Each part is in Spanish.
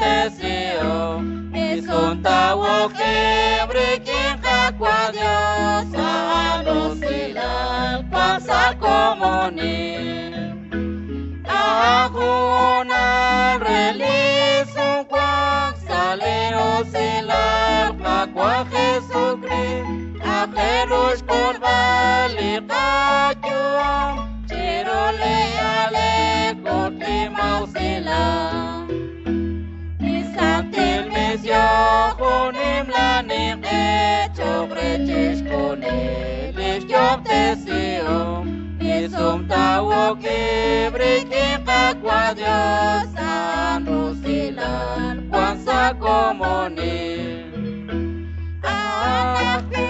deseo, mis juntawo que brequín jacua Dios, a Lucila, pasa como ni. Ajuna release un cuac, sale oscilar, jacua Jesucristo, a Jerus por valicatio, chirole ale corti mausila. Isantil misyo junim lanim hecho breches con él, yo deseo. Isum tawo que breque jacua Dios, San Rusilan, Juan Sacomoni.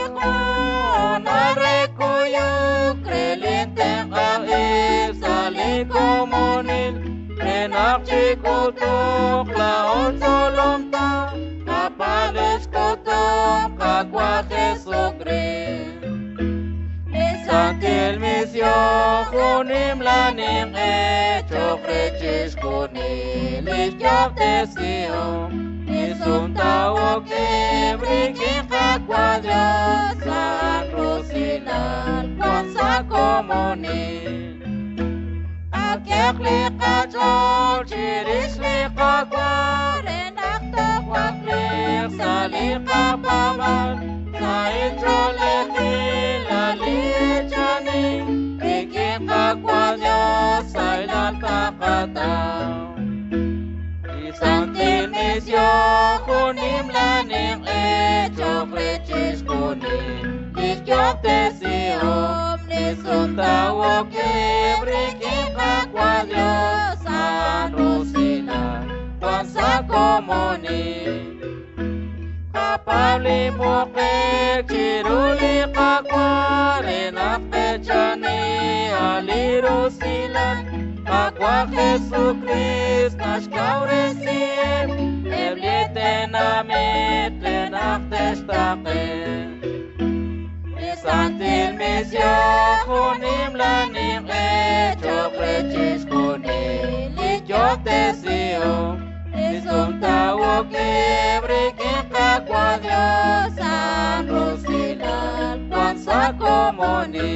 Anakijona recuyo, crelinte jaib, sali comunil, renak chikutuk, laon solomta, apales kotuk, jacua Jesucristo. Santil misyo junim lanim hecho creches kunil yo deseo isum tawo que briquin jacua Dios San Rusilan Juan Sacomoni Akek liqachol chiris liqakwa renak takwak liq saliqa pamal saitro leqil alichani Rikin jacua Dios sailan kakataw Isantil misyo junim lanim hecho creches kunim Likyok deseo nisum tawo que brikin jacua Dios San Rusilan Juan Sacomoni Kapabli mukhe chiruli kakwa renak pechani alirusilan kakwa Jesucristo nashkaw resiem eblite namit lenak testake Isantil misyo junim lanim hecho creches kunim likyok deseo Isum tawo que brequin jacua Dios San Rusilan Juan Sacomoni